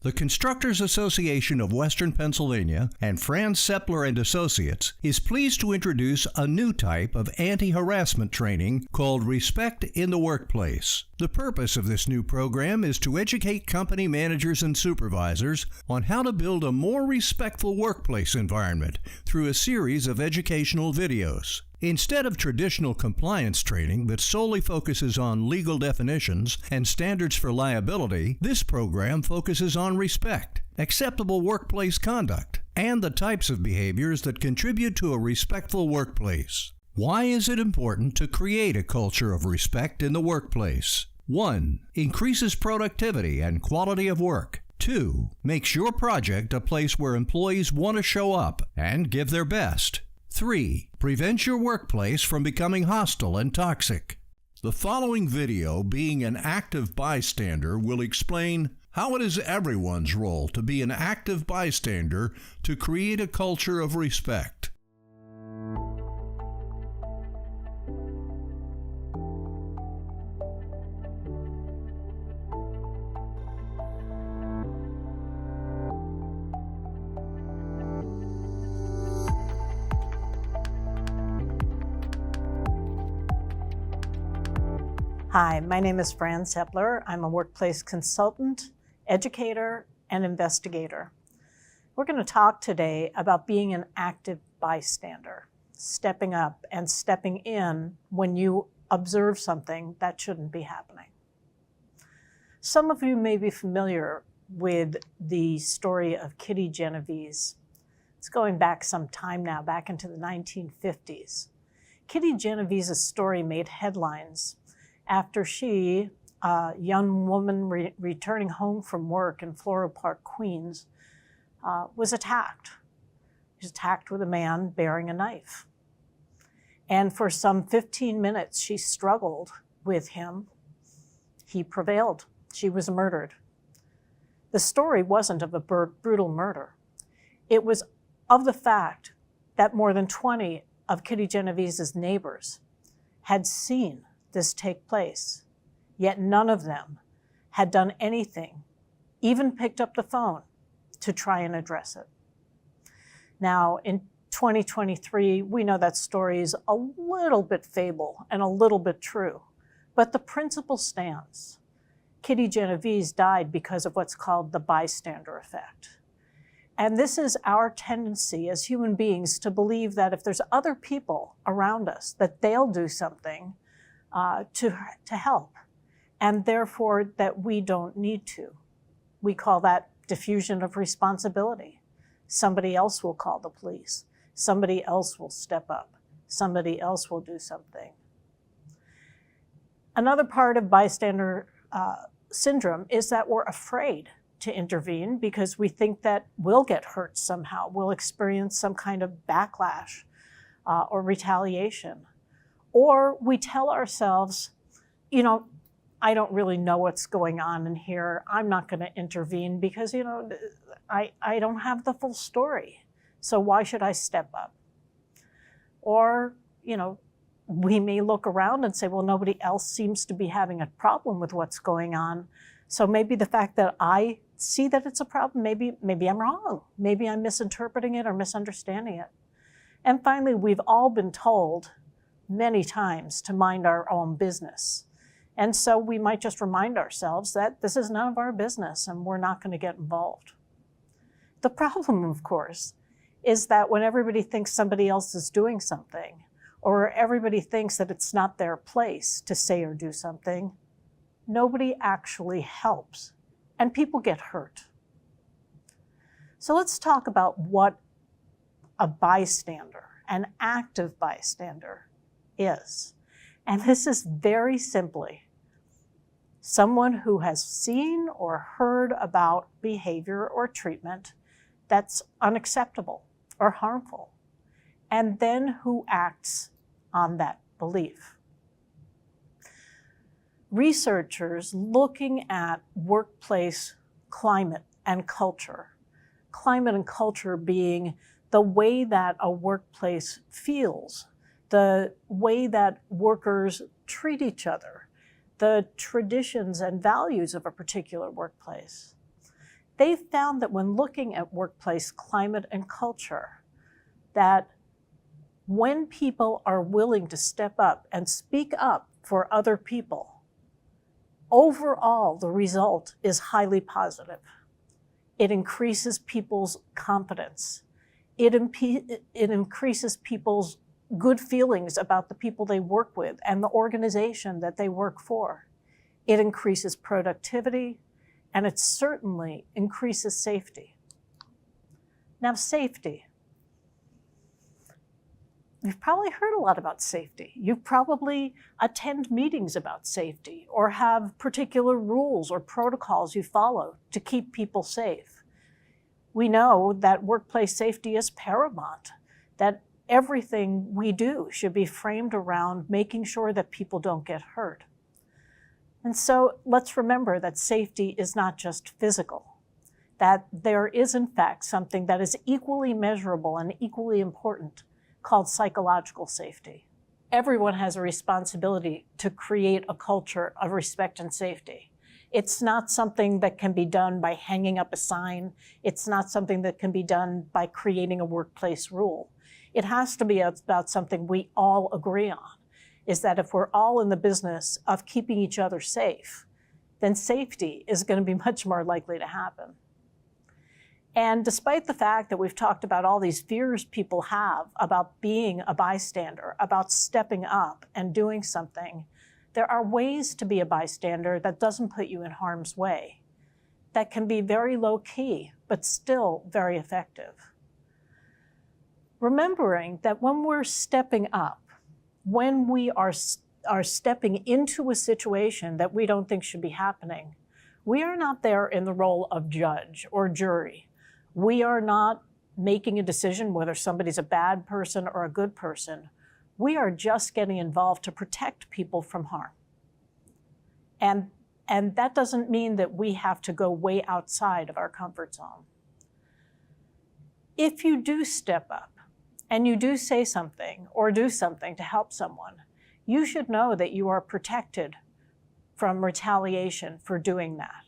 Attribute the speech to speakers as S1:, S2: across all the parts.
S1: The Constructors Association of Western Pennsylvania and Franz Seppler and Associates is pleased to introduce a new type of anti-harassment training called Respect in the Workplace. The purpose of this new program is to educate company managers and supervisors on how to build a more respectful workplace environment through a series of educational videos. Instead of traditional compliance training that solely focuses on legal definitions and standards for liability, this program focuses on respect, acceptable workplace conduct, and the types of behaviors that contribute to a respectful workplace. Why is it important to create a culture of respect in the workplace? 1. Increases productivity and quality of work. 2. Makes your project a place where employees want to show up and give their best. 3. Prevents your workplace from becoming hostile and toxic. The following video, being an active bystander, will explain how it is everyone's role to be an active bystander to create a culture of respect.
S2: Hi, my name is Franz Seppler. I'm a workplace consultant, educator, and investigator. We're going to talk today about being an active bystander, stepping up and stepping in when you observe something that shouldn't be happening. Some of you may be familiar with the story of Kitty Genovese. It's going back some time now, back into the 1950s. Kitty Genovese's story made headlines after she, a young woman returning home from work in Floral Park, Queens, was attacked. She was attacked with a man bearing a knife. And for some 15 minutes, she struggled with him. He prevailed. She was murdered. The story wasn't of a brutal murder. It was of the fact that more than 20 of Kitty Genovese's neighbors had seen this take place, yet none of them had done anything, even picked up the phone to try and address it. Now, in 2023, we know that story is a little bit fable and a little bit true, but the principle stands. Kitty Genovese died because of what's called the bystander effect. And this is our tendency as human beings to believe that if there's other people around us, that they'll do something to help, and therefore that we don't need to. We call that diffusion of responsibility. Somebody else will call the police. Somebody else will step up. Somebody else will do something. Another part of bystander syndrome is that we're afraid to intervene because we think that we'll get hurt somehow. We'll experience some kind of backlash or retaliation. Or we tell ourselves, you know, I don't really know what's going on in here. I'm not going to intervene because, you know, I don't have the full story. So why should I step up? Or, you know, we may look around and say, well, nobody else seems to be having a problem with what's going on. So maybe the fact that I see that it's a problem, maybe I'm wrong. Maybe I'm misinterpreting it or misunderstanding it. And finally, we've all been told many times to mind our own business. And so we might just remind ourselves that this is none of our business and we're not going to get involved. The problem, of course, is that when everybody thinks somebody else is doing something, or everybody thinks that it's not their place to say or do something, nobody actually helps, and people get hurt. So let's talk about what a bystander, an active bystander, is. And this is very simply someone who has seen or heard about behavior or treatment that's unacceptable or harmful, and then who acts on that belief. Researchers looking at workplace climate and culture being the way that a workplace feels, the way that workers treat each other, the traditions and values of a particular workplace. They found that when looking at workplace climate and culture, that when people are willing to step up and speak up for other people, overall, the result is highly positive. It increases people's confidence. It increases people's good feelings about the people they work with and the organization that they work for. It increases productivity, and it certainly increases safety. Now, safety. You've probably heard a lot about safety. You probably attend meetings about safety or have particular rules or protocols you follow to keep people safe. We know that workplace safety is paramount, that everything we do should be framed around making sure that people don't get hurt. And so let's remember that safety is not just physical, that there is in fact something that is equally measurable and equally important called psychological safety. Everyone has a responsibility to create a culture of respect and safety. It's not something that can be done by hanging up a sign. It's not something that can be done by creating a workplace rule. It has to be about something we all agree on, is that if we're all in the business of keeping each other safe, then safety is going to be much more likely to happen. And despite the fact that we've talked about all these fears people have about being a bystander, about stepping up and doing something, there are ways to be a bystander that doesn't put you in harm's way, that can be very low key, but still very effective. Remembering that when we're stepping up, when we are stepping into a situation that we don't think should be happening, we are not there in the role of judge or jury. We are not making a decision whether somebody's a bad person or a good person. We are just getting involved to protect people from harm. And that doesn't mean that we have to go way outside of our comfort zone. If you do step up and you do say something or do something to help someone, you should know that you are protected from retaliation for doing that.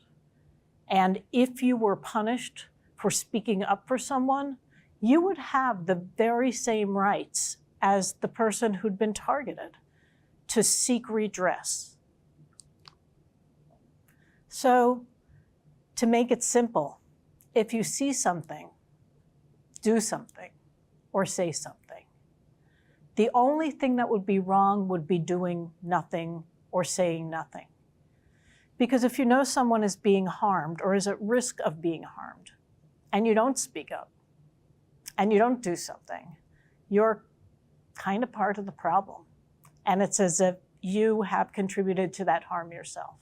S2: And if you were punished for speaking up for someone, you would have the very same rights as the person who'd been targeted to seek redress. So, to make it simple, if you see something, do something or say something. The only thing that would be wrong would be doing nothing or saying nothing. Because if you know someone is being harmed or is at risk of being harmed, and you don't speak up, and you don't do something, you're kind of part of the problem. And it's as if you have contributed to that harm yourself.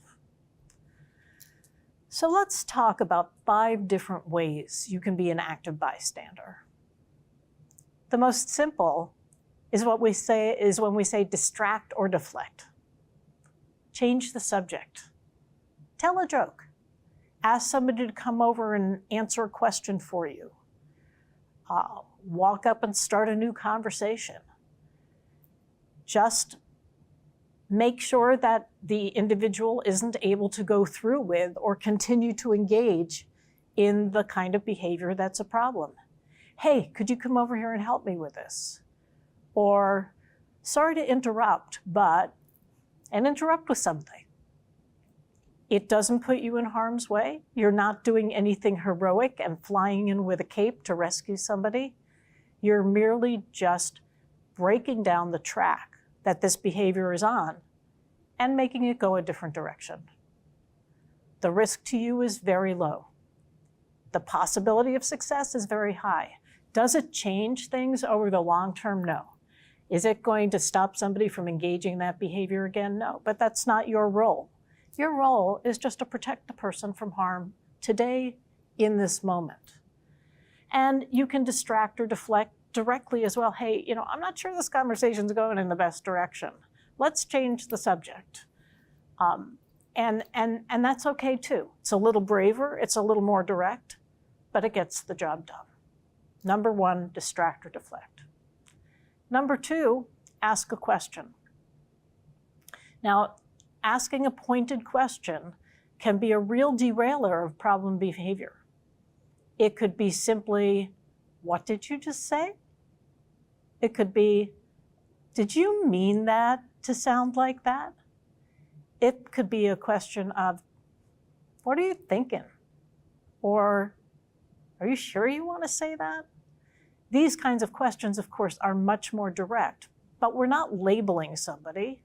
S2: So let's talk about 5 different ways you can be an active bystander. The most simple is when we say distract or deflect. Change the subject. Tell a joke. Ask somebody to come over and answer a question for you. Walk up and start a new conversation. Just make sure that the individual isn't able to go through with or continue to engage in the kind of behavior that's a problem. Hey, could you come over here and help me with this? Or, sorry to interrupt, and interrupt with something. It doesn't put you in harm's way. You're not doing anything heroic and flying in with a cape to rescue somebody. You're merely just breaking down the track that this behavior is on and making it go a different direction. The risk to you is very low. The possibility of success is very high. Does it change things over the long term? No. Is it going to stop somebody from engaging in that behavior again? No, but that's not your role. Your role is just to protect the person from harm today, in this moment. And you can distract or deflect directly as well. Hey, I'm not sure this conversation's going in the best direction. Let's change the subject. And that's okay too. It's a little braver, it's a little more direct, but it gets the job done. Number 1, distract or deflect. Number 2, ask a question. Now, asking a pointed question can be a real derailer of problem behavior. It could be simply, what did you just say? It could be, did you mean that to sound like that? It could be a question of, what are you thinking? Or, are you sure you want to say that? These kinds of questions, of course, are much more direct, but we're not labeling somebody.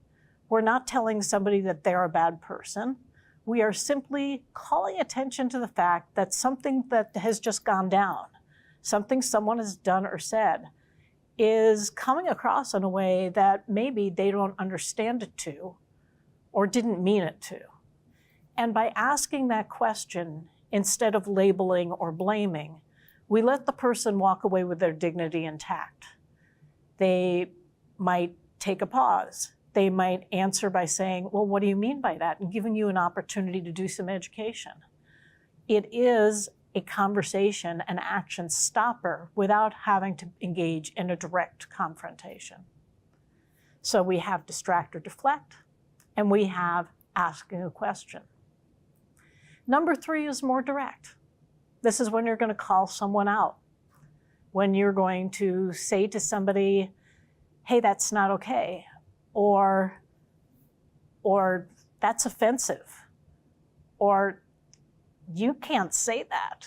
S2: We're not telling somebody that they're a bad person. We are simply calling attention to the fact that something that has just gone down, something someone has done or said, is coming across in a way that maybe they don't understand it to or didn't mean it to. And by asking that question, instead of labeling or blaming, we let the person walk away with their dignity intact. They might take a pause. They might answer by saying, well, what do you mean by that? And giving you an opportunity to do some education. It is a conversation, an action stopper without having to engage in a direct confrontation. So we have distract or deflect, and we have asking a question. Number 3 is more direct. This is when you're going to call someone out. When you're going to say to somebody, hey, that's not okay, or that's offensive, or you can't say that.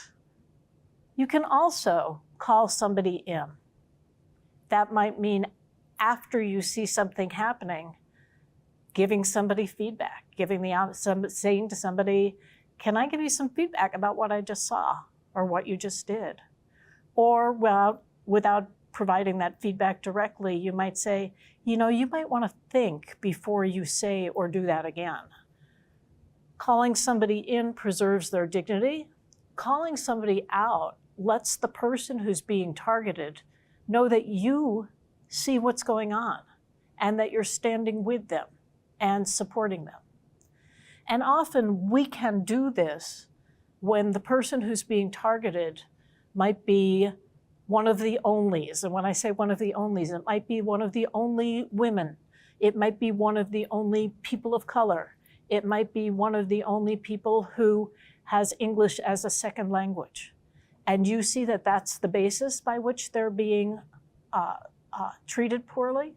S2: You can also call somebody in. That might mean after you see something happening, giving somebody feedback, saying to somebody, can I give you some feedback about what I just saw or what you just did? Or without providing that feedback directly, you might say, you might want to think before you say or do that again. Calling somebody in preserves their dignity. Calling somebody out lets the person who's being targeted know that you see what's going on and that you're standing with them and supporting them. And often we can do this when the person who's being targeted might be one of the onlys. And when I say one of the onlys, it might be one of the only women. It might be one of the only people of color. It might be one of the only people who has English as a second language. And you see that that's the basis by which they're being treated poorly.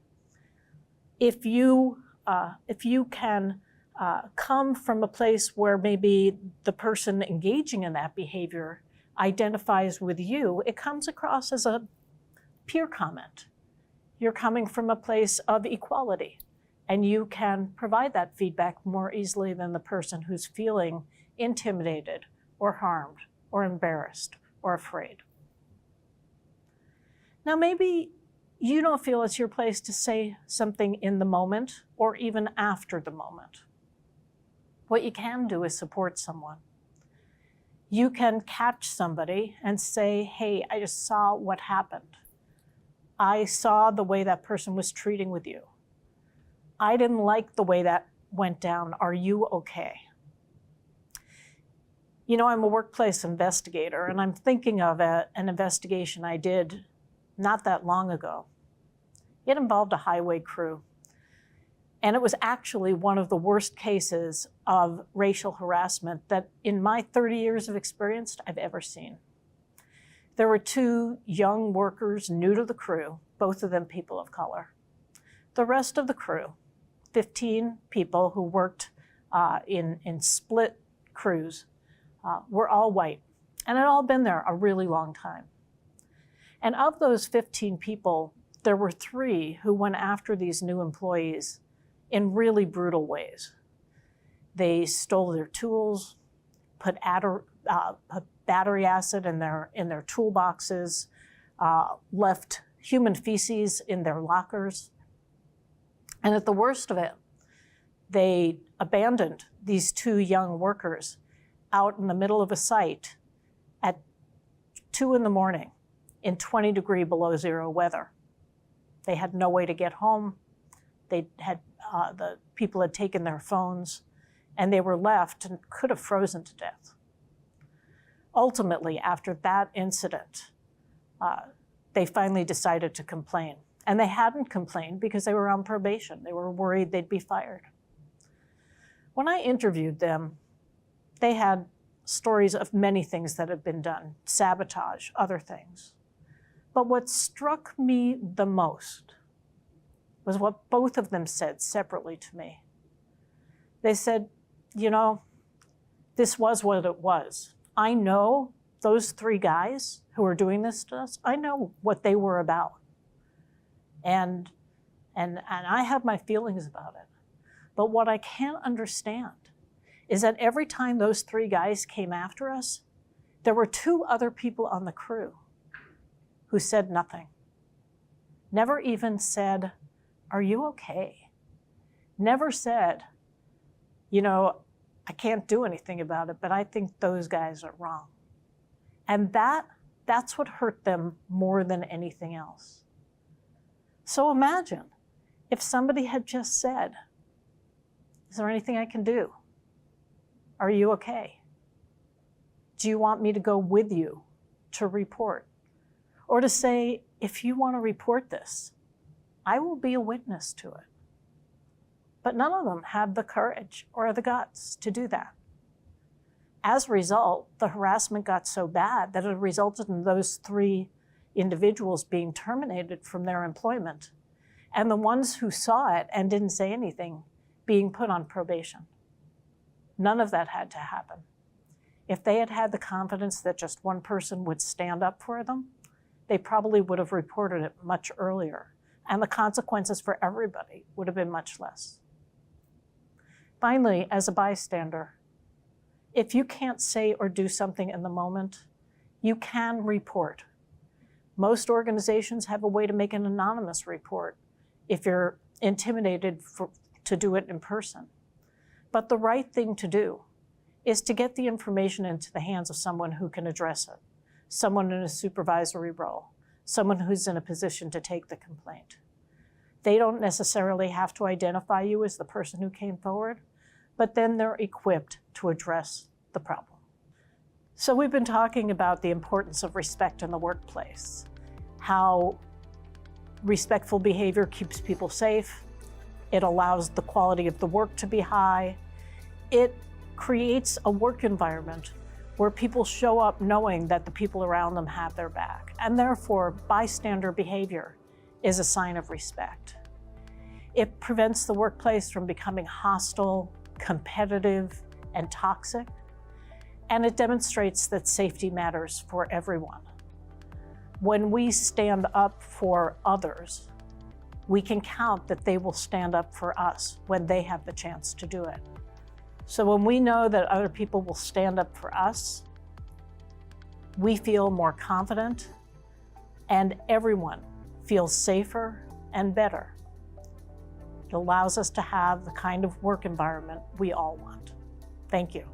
S2: If you can come from a place where maybe the person engaging in that behavior identifies with you, it comes across as a peer comment. You're coming from a place of equality, and you can provide that feedback more easily than the person who's feeling intimidated or harmed or embarrassed or afraid. Now, maybe you don't feel it's your place to say something in the moment or even after the moment. What you can do is support someone. You can catch somebody and say, hey, I just saw what happened. I saw the way that person was treating with you. I didn't like the way that went down. Are you okay? I'm a workplace investigator, and I'm thinking of an investigation I did not that long ago. It involved a highway crew. And it was actually one of the worst cases of racial harassment that in my 30 years of experience I've ever seen. There were 2 young workers new to the crew, both of them people of color. The rest of the crew, 15 people who worked in split crews, were all white and had all been there a really long time. And of those 15 people, there were 3 who went after these new employees in really brutal ways. They stole their tools, put battery acid in their toolboxes, left human feces in their lockers. And at the worst of it, they abandoned these 2 young workers out in the middle of a site at 2 a.m. in 20-degree below zero weather. They had no way to get home. The people had taken their phones, and they were left and could have frozen to death. Ultimately, after that incident, they finally decided to complain. And they hadn't complained because they were on probation. They were worried they'd be fired. When I interviewed them, they had stories of many things that have been done, sabotage, other things. But what struck me the most was what both of them said separately to me. They said, you know, this was what it was. I know those three guys who are doing this to us, I know what they were about. And I have my feelings about it. But what I can't understand is that every time those three guys came after us, there were two other people on the crew who said nothing. Never even said, are you okay? Never said, you know, I can't do anything about it, but I think those guys are wrong. And that's what hurt them more than anything else. So imagine if somebody had just said, is there anything I can do? Are you okay? Do you want me to go with you to report? Or to say, if you want to report this, I will be a witness to it. But none of them had the courage or the guts to do that. As a result, the harassment got so bad that it resulted in those three individuals being terminated from their employment, and the ones who saw it and didn't say anything being put on probation. None of that had to happen. If they had had the confidence that just one person would stand up for them, they probably would have reported it much earlier, and the consequences for everybody would have been much less. Finally, as a bystander, if you can't say or do something in the moment, you can report. Most organizations have a way to make an anonymous report if you're intimidated to do it in person. But the right thing to do is to get the information into the hands of someone who can address it, someone in a supervisory role, someone who's in a position to take the complaint. They don't necessarily have to identify you as the person who came forward, but then they're equipped to address the problem. So we've been talking about the importance of respect in the workplace, how respectful behavior keeps people safe, it allows the quality of the work to be high, it creates a work environment where people show up knowing that the people around them have their back, and therefore bystander behavior is a sign of respect. It prevents the workplace from becoming hostile, competitive, and toxic, and it demonstrates that safety matters for everyone. When we stand up for others, we can count that they will stand up for us when they have the chance to do it. So when we know that other people will stand up for us, we feel more confident, and everyone feels safer and better. It allows us to have the kind of work environment we all want. Thank you.